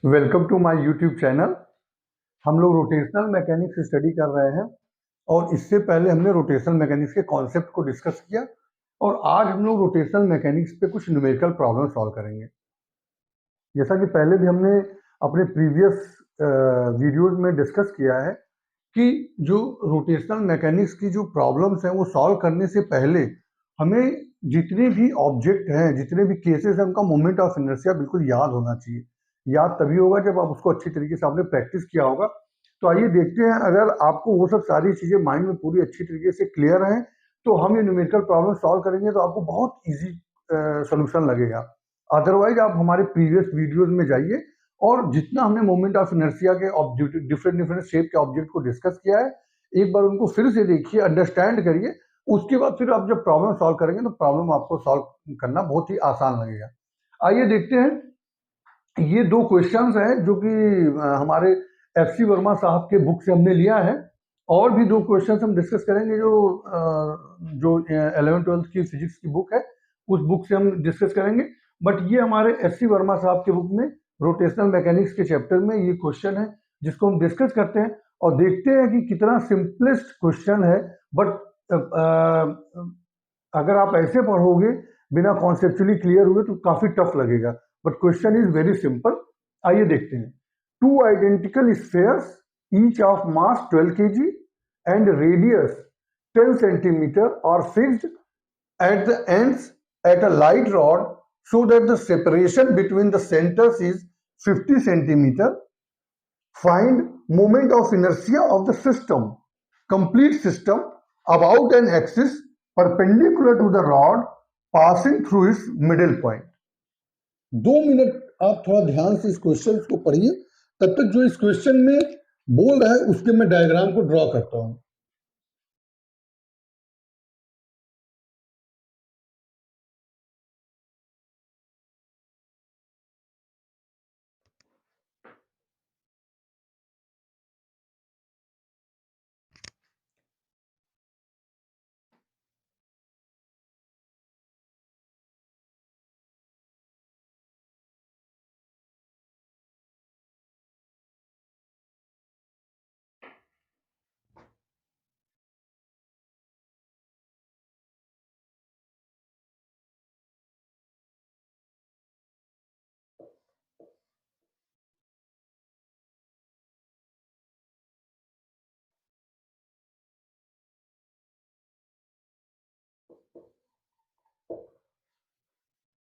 Welcome to my YouTube channel. हम लोग rotational mechanics study कर रहे हैं और इससे पहले हमने रोटेशनल मैकेनिक्स के कॉन्सेप्ट को डिस्कस किया और आज हम लोग रोटेशनल मैकेनिक्स पे कुछ न्यूमेरिकल प्रॉब्लम सॉल्व करेंगे। जैसा कि पहले भी हमने अपने प्रीवियस वीडियोस में डिस्कस किया है कि जो रोटेशनल मैकेनिक्स की जो प्रॉब्लम्स हैं वो सॉल्व करने से पहले हमें जितने भी ऑब्जेक्ट हैं, जितने भी केसेस हैं, उनका मोमेंट ऑफ इनर्शिया बिल्कुल याद होना चाहिए। याद तभी होगा जब आप उसको अच्छी तरीके से आपने प्रैक्टिस किया होगा। तो आइए देखते हैं, अगर आपको वो सब सारी चीज़ें माइंड में पूरी अच्छी तरीके से क्लियर हैं तो हम ये न्यूमेरिकल प्रॉब्लम सॉल्व करेंगे तो आपको बहुत ईजी सोल्यूशन लगेगा। अदरवाइज आप हमारे प्रीवियस वीडियोज में जाइए और जितना हमने मोमेंट ऑफ इनर्शिया के डिफरेंट डिफरेंट शेप के ऑब्जेक्ट को डिस्कस किया है, एक बार उनको फिर से देखिए, अंडरस्टैंड करिए। उसके बाद फिर आप जब प्रॉब्लम सॉल्व करेंगे तो प्रॉब्लम आपको सॉल्व करना बहुत ही आसान लगेगा। आइए देखते हैं, ये दो क्वेश्चंस हैं जो कि हमारे FC वर्मा साहब के बुक से हमने लिया है। और भी दो क्वेश्चंस हम डिस्कस करेंगे जो 11th-12th की फिजिक्स की बुक है, उस बुक से हम डिस्कस करेंगे। बट ये हमारे SC वर्मा साहब के बुक में रोटेशनल मैकेनिक्स के चैप्टर में ये क्वेश्चन है जिसको हम डिस्कस करते हैं और देखते हैं कि कितना सिंपलेस्ट क्वेश्चन है। बट अगर आप ऐसे पढ़ोगे बिना कॉन्सेप्चुअली क्लियर हुए तो काफी टफ लगेगा। But question is very simple. आइए देखते हैं। Two identical spheres each of mass 12 kg and radius 10 centimeter are fixed at the ends at a light rod so that the separation between the centers is 50 centimeter. Find moment of inertia of the system, complete system, about an axis perpendicular to the rod passing through its middle point. 2 minute आप थोड़ा ध्यान से इस question को पढ़िए, तब तक जो इस क्वेश्चन में बोल रहा है उसके मैं डायग्राम को ड्रॉ करता हूं।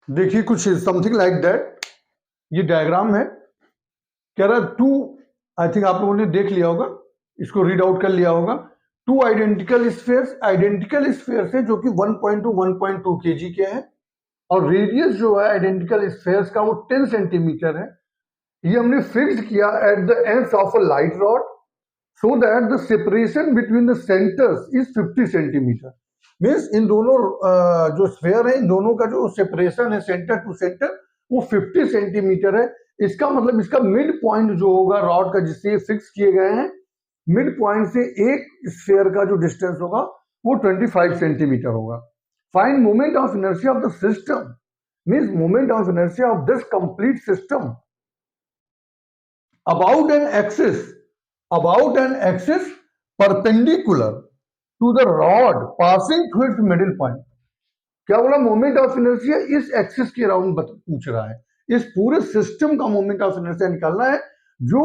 देखिए कुछ समथिंग लाइक दैट ये डायग्राम है। कह रहा टू, आई थिंक आप लोगों ने देख लिया होगा, इसको रीड आउट कर लिया होगा। टू आइडेंटिकल स्फेयर्स है जो कि 1.2 1.2 kg के हैं और रेडियस जो है आइडेंटिकल स्फेयर्स का वो 10 सेंटीमीटर है। ये हमने फिक्स किया at the ends of a light rod so that the separation between the centres is 50 centimetre. Means in दोनों जो स्फेयर है, इन दोनों का जो सेपरेशन है सेंटर टू सेंटर वो 50 सेंटीमीटर है। इसका मतलब इसका मिड पॉइंट जो होगा रॉड का जिससे फिक्स किए गए हैं, मिड पॉइंट से एक स्फेयर का जो डिस्टेंस होगा वो 25 सेंटीमीटर होगा। Find moment of inertia of the system, means moment of inertia of this complete system about an axis perpendicular to the rod passing through its middle point। क्या बोला? Moment of inertia इस axis के around पूछ रहा है। इस पूरे system का मोमेंट ऑफ इनर्शिया निकालना है जो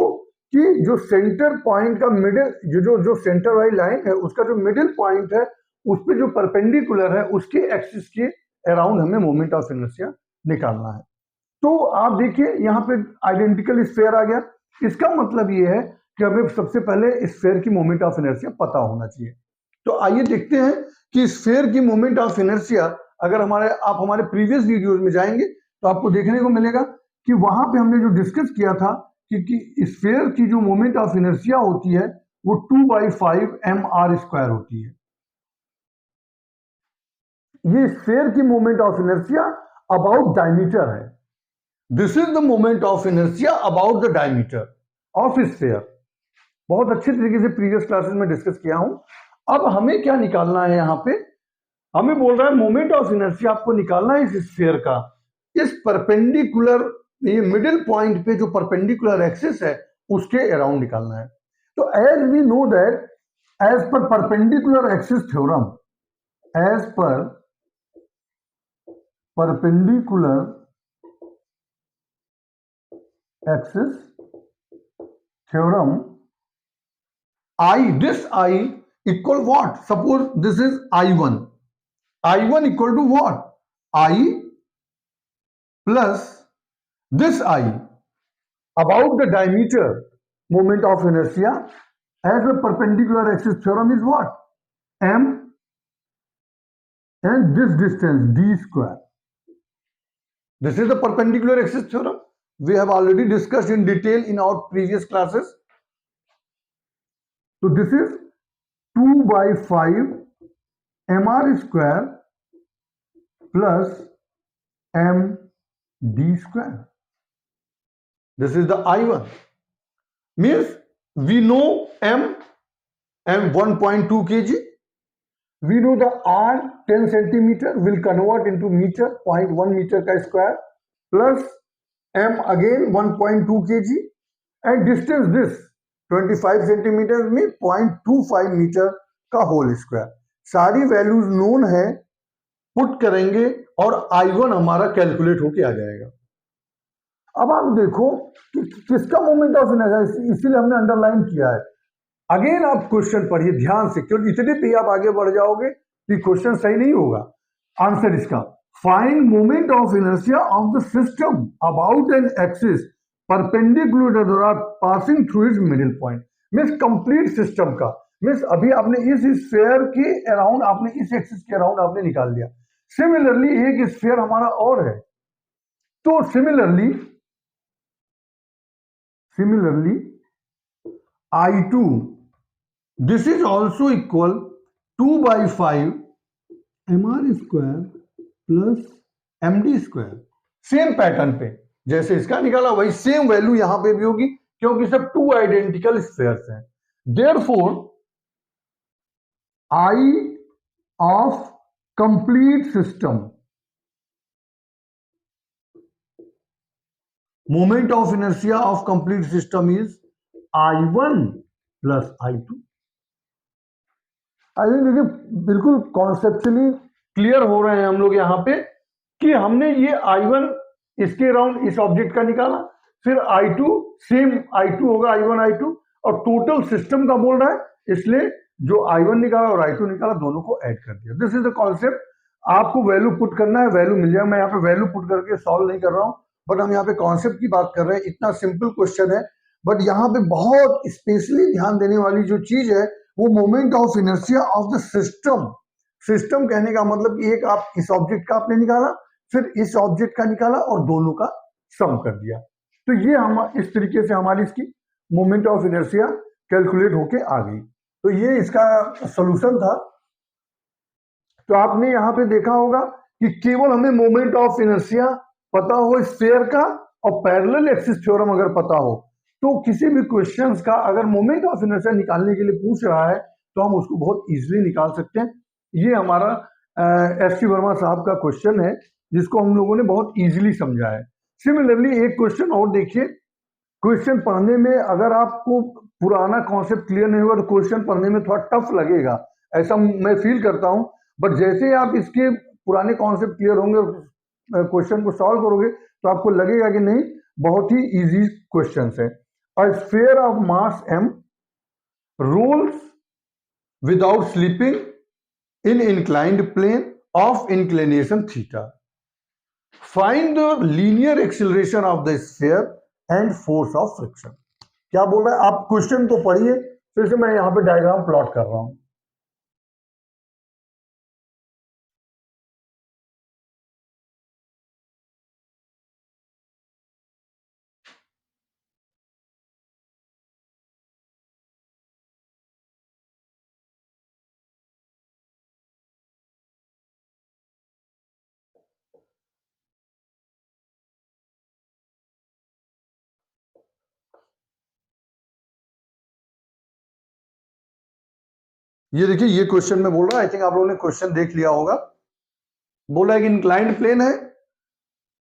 कि जो सेंटर पॉइंट का मिडिल जो सेंटर वाली लाइन है उसका जो मिडिल पॉइंट है उस पर जो परपेंडिकुलर है उसके एक्सिस के अराउंड हमें मोमेंट ऑफ इनर्शिया निकालना है। तो आप देखिए यहाँ पे आइडेंटिकल स्फेयर आ गया। इसका मतलब ये है कि हमें सबसे पहले स्फेयर की मोमेंट ऑफ इनर्शिया पता होना चाहिए। तो आइए देखते हैं कि स्फेयर की मोमेंट ऑफ इनर्शिया, अगर आप हमारे प्रीवियस वीडियोज में जाएंगे तो आपको देखने को मिलेगा कि वहां पे हमने जो डिस्कस किया था कि स्फेयर की जो मोमेंट ऑफ इनर्शिया होती है वो 2/5 mr² होती है। ये स्फेयर की moment of inertia about diameter है। This is the moment of inertia about the diameter of sphere. बहुत अच्छे तरीके से प्रीवियस क्लासेस में डिस्कस किया हूं। अब हमें क्या निकालना है? यहां पे हमें बोल रहा है मोमेंट ऑफ इनर्शिया आपको निकालना है इस स्फेयर का, इस परपेंडिकुलर ये मिडिल पॉइंट पे जो परपेंडिकुलर एक्सिस है उसके अराउंड निकालना है। तो as we know that as per perpendicular axis theorem, as per perpendicular axis theorem, this I equal what? Suppose this is I1. I1 equal to what? I plus this I. About the diameter, moment of inertia as a perpendicular axis theorem is what? M, and this distance d square. This is the perpendicular axis theorem. We have already discussed in detail in our previous classes. So this is 2 by 5 mr square plus m d square. This is the I1. Means we know m 1.2 kg. We know the r 10 centimeter will convert into meter, 0.1 meter का square, plus m again 1.2 kg, and distance this 25 centimeters में 0.25 meter का whole square. सारी values known है, put करेंगे और I1 हमारा calculate होके आ जाएगा। अब आप देखो कि किसका मोमेंट ऑफ इनर्शिया, इसीलिए हमने अंडरलाइन किया है। अगेन आप क्वेश्चन पढ़िए ध्यान से, क्योंकि इतने पे आप आगे बढ़ जाओगे कि क्वेश्चन सही नहीं होगा। आंसर इसका, find moment of inertia of the system about an axis perpendicular passing through it's middle point. Means complete system का, मींस अभी आपने इस स्फीयर के अराउंड, आपने इस एक्सिस के अराउंड आपने निकाल दिया। सिमिलरली एक स्फीयर हमारा और है, तो similarly I2, this is also equal 2 by 5 mr square plus md square। Same pattern पे जैसे इसका निकाला वही सेम वैल्यू यहां पे भी होगी, क्योंकि सब टू आइडेंटिकल स्फीयर्स हैं। Therefore I of complete system, moment of inertia of complete system is I1 plus I2। आई देखिए बिल्कुल कॉन्सेप्चुअली क्लियर हो रहे हैं हम लोग यहाँ पे कि हमने ये I1 इसके अराउंड इस ऑब्जेक्ट का निकाला, फिर I2 सेम I2 होगा I1 I2, और टोटल सिस्टम का बोल रहा है, इसलिए जो I1 निकाला और I2 निकाला दोनों को ऐड कर दिया। This is the concept. आपको वैल्यू पुट करना है, वैल्यू मिल जाएगा। मैं यहाँ पे वैल्यू पुट करके सॉल्व नहीं कर रहा हूँ, बट हम यहाँ पे कॉन्सेप्ट की बात कर रहे हैं। इतना सिंपल क्वेश्चन है, बट यहाँ पे बहुत स्पेशली ध्यान देने वाली जो चीज है वो moment of inertia of the system. System कहने का मतलब कि एक आप इस ऑब्जेक्ट का आपने निकाला, फिर इस ऑब्जेक्ट का निकाला और दोनों का सम कर दिया। तो ये हम इस तरीके से हमारी इसकी मोमेंट ऑफ इनर्शिया कैलकुलेट होके आ गई। तो ये इसका सॉल्यूशन था। तो आपने यहाँ पे देखा होगा कि केवल हमें मोमेंट ऑफ इनर्शिया पता हो स्फीयर का और पैरेलल एक्सिस थ्योरम अगर पता हो, तो किसी भी क्वेश्चंस का अगर मोमेंट ऑफ इनर्शिया निकालने के लिए पूछ रहा है तो हम उसको बहुत इजीली निकाल सकते हैं। ये हमारा एस सी वर्मा साहब का क्वेश्चन है, जिसको हम लोगों ने बहुत इजीली समझा है। सिमिलरली एक क्वेश्चन और देखिए। क्वेश्चन पढ़ने में अगर आपको पुराना कॉन्सेप्ट क्लियर नहीं होगा तो क्वेश्चन पढ़ने में थोड़ा टफ लगेगा, ऐसा मैं फील करता हूं। बट जैसे ही आप इसके पुराने कॉन्सेप्ट क्लियर होंगे और क्वेश्चन को सॉल्व करोगे तो आपको लगेगा कि नहीं, बहुत ही इजी क्वेश्चन है। A sphere of mass m rolls without slipping in inclined plane of inclination theta. Find the linear acceleration of the sphere and force of friction। क्या बोल रहा है, आप क्वेश्चन तो पढ़िए, फिर से मैं यहां पे डायग्राम प्लॉट कर रहा हूं। ये देखिए ये क्वेश्चन में बोल रहा है, आई थिंक आप लोगों ने क्वेश्चन देख लिया होगा। बोला है कि इंक्लाइंड प्लेन है,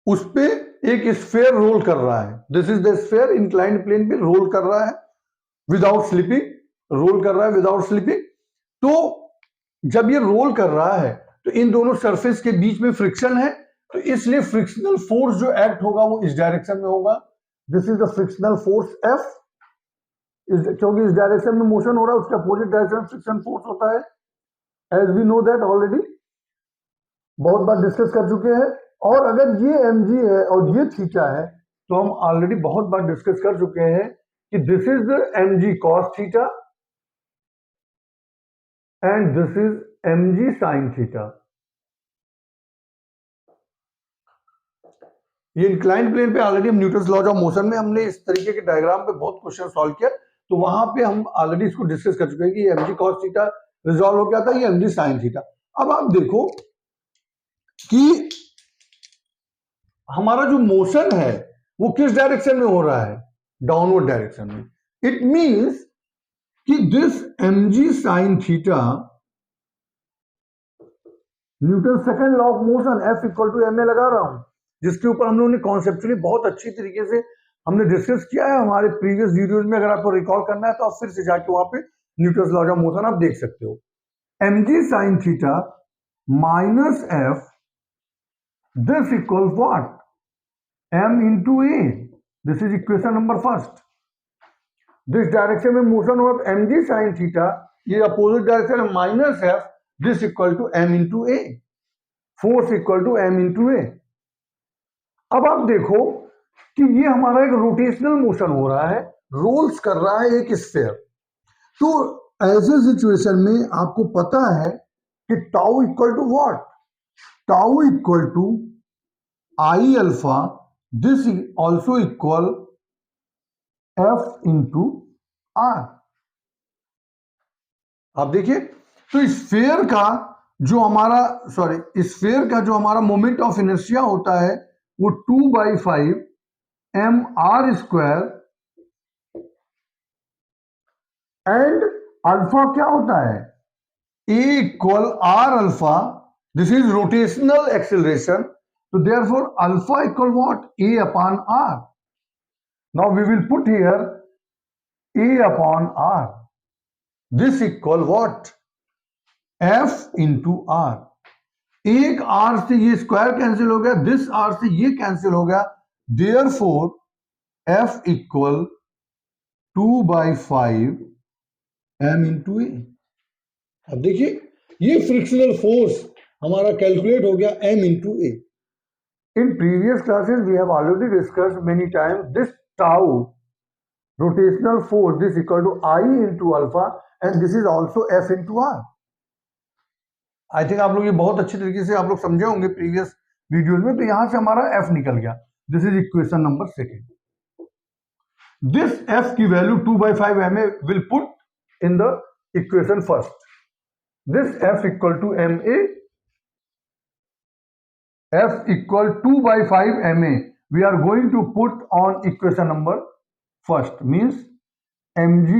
उस पे एक स्फीयर रोल कर रहा है, this is the sphere inclined plane पे रोल कर रहा है विदाउट स्लिपिंग, रोल कर रहा है विदाउट स्लिपिंग। तो जब ये रोल कर रहा है तो इन दोनों सरफेस के बीच में फ्रिक्शन है, तो इसलिए फ्रिक्शनल फोर्स जो एक्ट होगा वो इस डायरेक्शन में होगा। This is the frictional force F, क्योंकि इस डायरेक्शन में मोशन हो रहा है, उसका अपोजिट डायरेक्शन में फ्रिक्शन फोर्स होता है, as we know that already, बहुत बार डिस्कस कर चुके हैं। और अगर ये mg है और ये थीटा है तो हम ऑलरेडी बहुत बार डिस्कस कर चुके हैं कि this is the mg cos theta and this is mg sin theta. ये इंक्लाइंड प्लेन पे ऑलरेडी हम न्यूटन्स लॉज ऑफ मोशन में हमने इस तरीके के डायग्राम पे बहुत क्वेश्चन सॉल्व किया, तो वहां पे हम ऑलरेडी इसको डिस्कस कर चुके हैं कि mg cos थीटा रिजॉल्व हो गया था, ये mg sin थीटा। अब आप देखो कि हमारा जो मोशन है वो किस डायरेक्शन में हो रहा है, डाउनवर्ड डायरेक्शन में। इट मींस कि this mg sin theta, Newton second law of motion F equal to ma लगा रहा हूं, जिसके ऊपर हम लोगों ने कॉन्सेप्चुअली बहुत अच्छी तरीके से हमने डिस्कस किया है हमारे प्रीवियस वीडियोज में। अगर आपको रिकॉल करना है तो आप फिर से जाके वहां पे न्यूटन लॉ ऑफ मोशन आप देख सकते हो। mg sin theta minus F, this equal what, m into a, this is equation number first. This direction में मोशन हुआ mg sin थीटा, ये अपोजिट डायरेक्शन है minus F, this equal to m into a, force equal to m into a। अब आप देखो कि ये हमारा एक रोटेशनल मोशन हो रहा है, रोल्स कर रहा है एक स्फीयर। तो ऐसे सिचुएशन में आपको पता है कि tau equal to what, tau equal to I alpha, this also equal F into R. आप देखिए, तो स्फीयर का जो हमारा स्फीयर का जो हमारा मोमेंट ऑफ इनर्शिया होता है वो 2/5 mr स्क्वायर, एंड अल्फा क्या होता है, a equal r alpha, this is rotational acceleration, तो therefore alpha equal what, a upon r। Now we will put here a upon r, this equal what, f into r। एक r से ये square cancel हो गया, this r से ये cancel हो गया, therefore f equal 2/5 m into a. अब देखिए ये फ्रिक्शनल फोर्स हमारा कैलकुलेट हो गया m into A. In previous classes we have already discussed many times this tau rotational force, this equal to I into alpha, and this is also f into R. I think आप लोग ये बहुत अच्छी तरीके से आप लोग समझे होंगे प्रीवियस वीडियोज में। तो यहां से हमारा f निकल गया, this is equation number second. This f की value 2/5 ma will put in the equation first, this f equal to ma, f equal 2/5 ma we are going to put on equation number first, means mg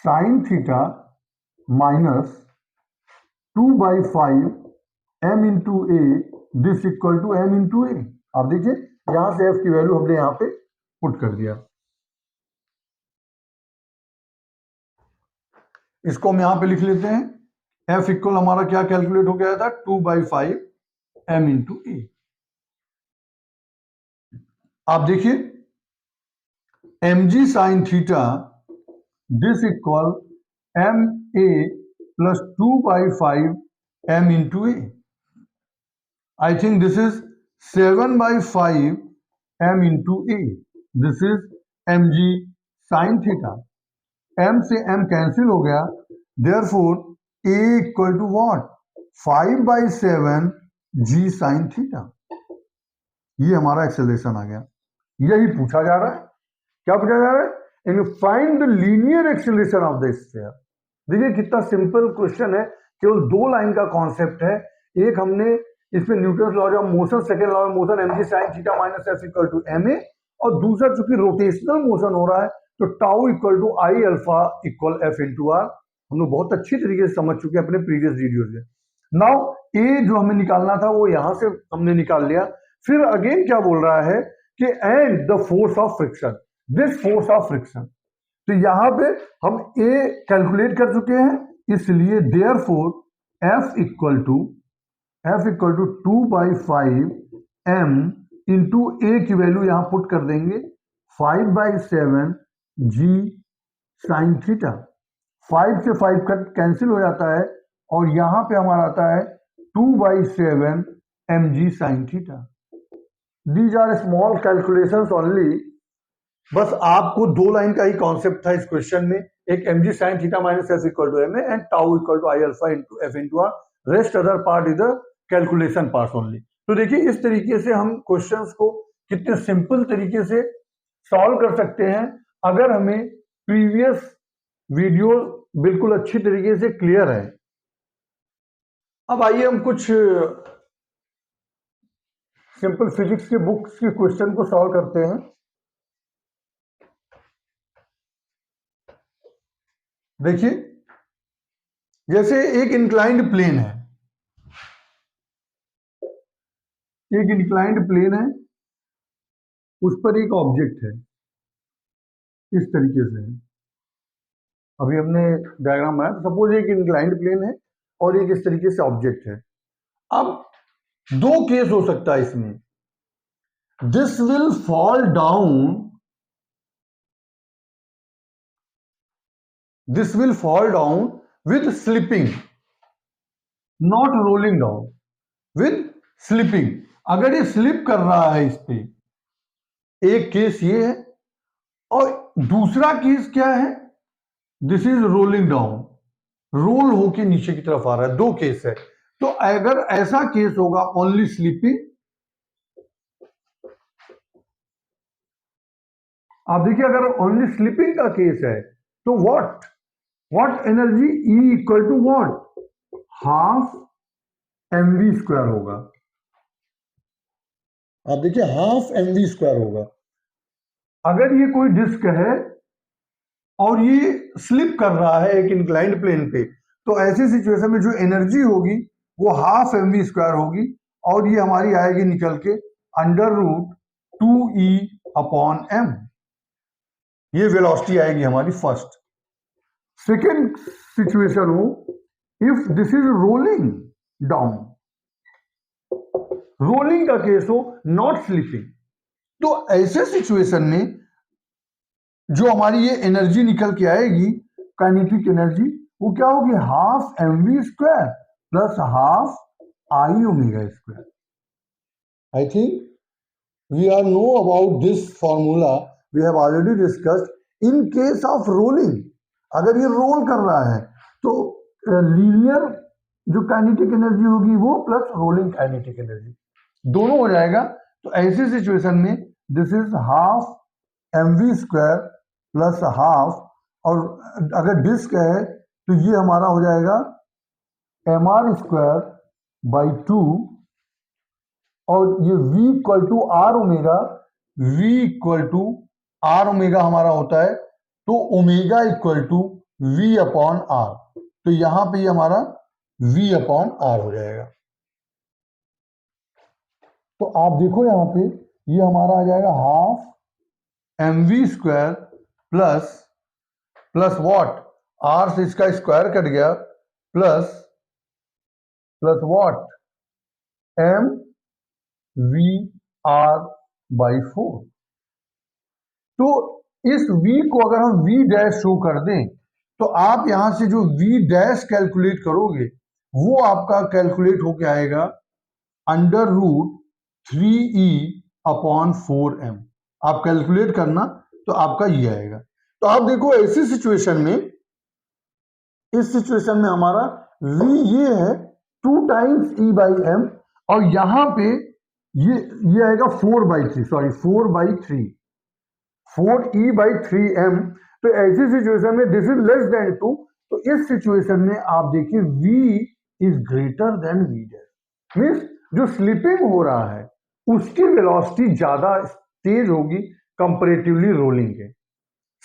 sin theta minus 2/5 m into a, this equal to m into a. आप देखिए यहां से f की value हमने यहां पे put कर दिया, इसको हम यहां पे लिख लेते हैं। f इक्वल हमारा क्या कैलकुलेट हो गया था, 2/5 m इंटू ए। आप देखिए mg sin theta, this equal m a plus 2/5 m into A. I think this is 7/5 m into a, this is mg sin theta। m से m कैंसिल हो गया, therefore a equal to what, 5/7 g sin theta. ये हमारा acceleration आ गया। यही पूछा जा रहा है, क्या पूछा जा रहा है, इन find the linear acceleration of the sphere. देखिए कितना सिंपल क्वेश्चन है, केवल 2 लाइन का कॉन्सेप्ट है। एक हमने इसमें Newton law of motion, second law of motion mg sin theta minus f equal to ma, और दूसरा चूंकि रोटेशनल मोशन हो रहा है तो tau equal to I alpha equal f into R. हम लोग बहुत अच्छी तरीके से समझ चुके हैं अपने प्रीवियस वीडियोज में। नाउ ए जो हमें निकालना था वो यहां से हमने निकाल लिया, फिर अगेन क्या बोल रहा है कि and the force of friction, this force of friction. तो यहां पे हम ए कैलकुलेट कर चुके हैं, इसलिए therefore F equal to 2/5 m into a की वैल्यू यहां पुट कर देंगे 5/7 g साइन थीटा। 5 से 5 कट कैंसिल हो जाता है और यहां पे हमारा आता है 2/7 mg sine theta. These are small calculations only. बस आपको 2 लाइन का ही कॉन्सेप्ट था इस क्वेश्चन में, एक mg sine theta minus f equal to ma and tau equal to i alpha into f into R, rest other part is the calculation part only. तो देखिए इस तरीके से हम क्वेश्चंस को कितने सिंपल तरीके से सॉल्व कर सकते हैं अगर हमें प्रीवियस वीडियो बिल्कुल अच्छी तरीके से क्लियर है। अब आइए हम कुछ सिंपल फिजिक्स के बुक्स के क्वेश्चन को सॉल्व करते हैं। देखिए जैसे एक इंक्लाइंड प्लेन है, एक इंक्लाइंड प्लेन है, उस पर एक ऑब्जेक्ट है इस तरीके से। अभी हमने डायग्राम बनाया, तो सपोज एक इंक्लाइंड प्लेन है और एक इस तरीके से ऑब्जेक्ट है। अब 2 केस हो सकता है इसमें, this will fall down, this will fall down with slipping, not rolling down, with slipping. अगर ये स्लिप कर रहा है इस पे, एक केस ये है, और दूसरा केस क्या है, this is rolling down, roll होके नीचे की तरफ आ रहा है। 2 केस है। तो अगर ऐसा केस होगा ओनली स्लीपिंग, आप देखिए अगर ओनली स्लीपिंग का केस है तो what energy E equal to what, half mv square होगा। आप देखिए हाफ mv स्क्वायर होगा। अगर ये कोई डिस्क है और ये स्लिप कर रहा है एक इंक्लाइंड प्लेन पे, तो ऐसी सिचुएशन में जो एनर्जी होगी वो हाफ mv स्क्वायर होगी, और ये हमारी आएगी निकल के under root 2e upon m। ये वेलोसिटी आएगी हमारी फर्स्ट। सेकेंड सिचुएशन हो, if this is rolling down, rolling का केस हो, नॉट स्लिपिंग, तो ऐसे सिचुएशन में जो हमारी ये एनर्जी निकल के आएगी, काइनेटिक एनर्जी, वो क्या होगी, half mv square plus half i omega square. I think we are know about this formula, we have already discussed. In case of rolling, अगर ये रोल कर रहा है तो लीनियर जो काइनेटिक एनर्जी होगी वो प्लस रोलिंग काइनेटिक एनर्जी दोनों हो जाएगा। तो ऐसी सिचुएशन में this is half mv square plus half, और अगर डिस्क है तो ये हमारा हो जाएगा mr स्क्वायर बाई 2, और ये v equal to R omega, v equal to R omega हमारा होता है, तो omega equal to v upon R. तो यहां पे ये हमारा v अपॉन आर हो जाएगा। तो आप देखो यहां पे ये हमारा आ जाएगा half mv square plus what, R से इसका स्क्वायर कट गया, plus what, M V R by 4। तो इस v को अगर हम v डैश शो कर दें, तो आप यहां से जो v डैश कैलकुलेट करोगे वो आपका कैलकुलेट होके आएगा under root 3e upon 4m। आप कैलकुलेट करना तो आपका ये आएगा। तो आप देखो ऐसी सिचुएशन में, इस सिचुएशन में हमारा v ये है 2 टाइम्स e बाई m, और यहां पे ये आएगा 4/3, सॉरी 4/3, 4e बाई 3m। तो ऐसी सिचुएशन में दिस इज लेस देन 2, तो इस सिचुएशन में आप देखिए v is greater than v dash, means जो स्लिपिंग हो रहा है उसकी वेलोसिटी ज्यादा तेज होगी कंपैरेटिवली रोलिंग के।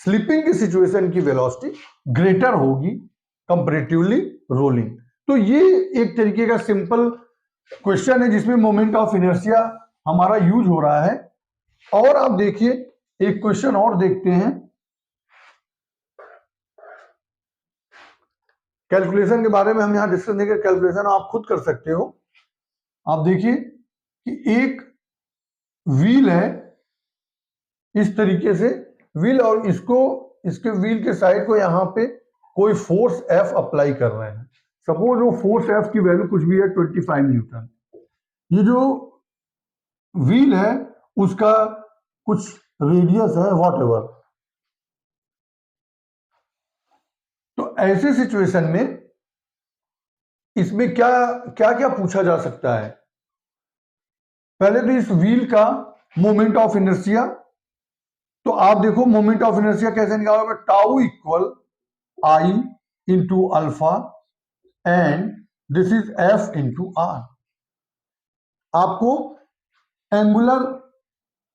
स्लिपिंग की सिचुएशन की वेलोसिटी ग्रेटर होगी कंपैरेटिवली रोलिंग। तो ये एक तरीके का सिंपल क्वेश्चन है जिसमें मोमेंट ऑफ इनर्शिया हमारा यूज हो रहा है। और आप देखिए एक क्वेश्चन और देखते हैं, कैलकुलेशन के बारे में हम यहां डिस्कस नहीं कर, कैलकुलेशन आप खुद कर सकते हो। आप देखिए कि एक व्हील है इस तरीके से व्हील, और इसके व्हील के साइड को यहां पे कोई फोर्स F अप्लाई कर रहे हैं। सपोज वो फोर्स F की वैल्यू कुछ भी है 25 न्यूटन। ये जो व्हील है उसका कुछ रेडियस है व्हाटएवर। तो ऐसे सिचुएशन में इसमें क्या क्या क्या पूछा जा सकता है? पहले तो इस व्हील का मोमेंट ऑफ इनर्शिया, तो आप देखो मोमेंट ऑफ इनर्शिया कैसे निकालोगे? Tau equal I into alpha and this is F into R. आपको एंगुलर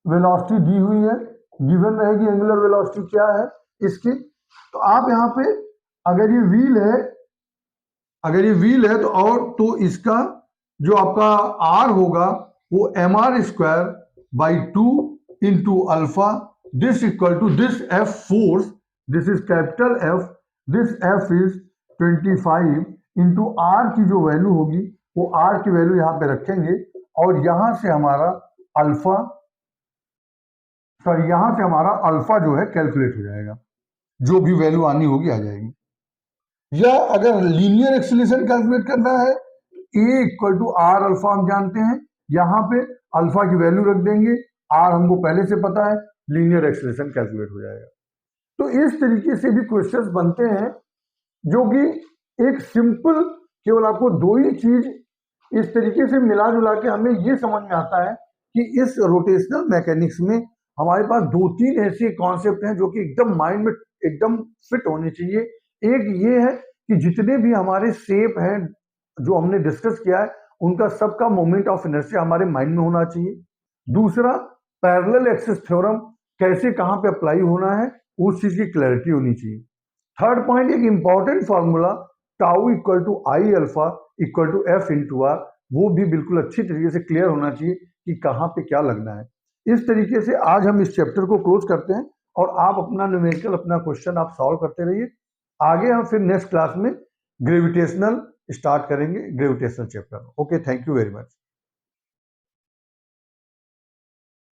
वेलोसिटी दी हुई है, गिवन रहेगी एंगुलर वेलोसिटी क्या है इसकी। तो आप यहां पे अगर ये व्हील है तो और तो इसका जो आपका आर होगा वो M R square by 2 into alpha, this equal to this F force, this is capital F, this F is 25 into R की जो वैल्यू होगी वो आर की वैल्यू यहां पे रखेंगे, और यहां से हमारा अल्फा जो है कैलकुलेट हो जाएगा, जो भी वैल्यू आनी होगी आ जाएगी। या अगर लीनियर एक्सीलरेशन कैलकुलेट करना है, ए इक्वल टू आर अल्फा हम जानते हैं, यहां पे अल्फा की वैल्यू रख देंगे, आर हमको पहले से पता है, लीनियर एक्सीलरेशन कैलकुलेट हो जाएगा। तो इस तरीके से भी क्वेश्चंस बनते हैं, जो कि एक सिंपल, केवल आपको दो ही चीज इस तरीके से मिला जुला के हमें ये समझ में आता है कि इस रोटेशनल मैकेनिक्स में हमारे पास दो तीन ऐसे कॉन्सेप्ट हैं जो कि एकदम माइंड में एकदम फिट होने चाहिए। एक ये है कि जितने भी हमारे शेप हैं जो हमने डिस्कस किया है उनका सबका मोमेंट ऑफ इनर्शिया हमारे माइंड में होना चाहिए। दूसरा, पैरेलल एक्सिस थ्योरम कैसे कहां पे अप्लाई होना है उस चीज की क्लैरिटी होनी चाहिए। थर्ड पॉइंट, एक important formula tau equal to I alpha equal to F into R, वो भी बिल्कुल अच्छी तरीके से क्लियर होना चाहिए कि कहां पे क्या लगना है। इस तरीके से आज हम इस चैप्टर को क्लोज करते हैं, और आप अपना न्यूमेरिकल अपना क्वेश्चन आप सॉल्व करते रहिए। आगे हम फिर नेक्स्ट क्लास में ग्रेविटेशनल स्टार्ट करेंगे, gravitational chapter. Okay, thank you very much.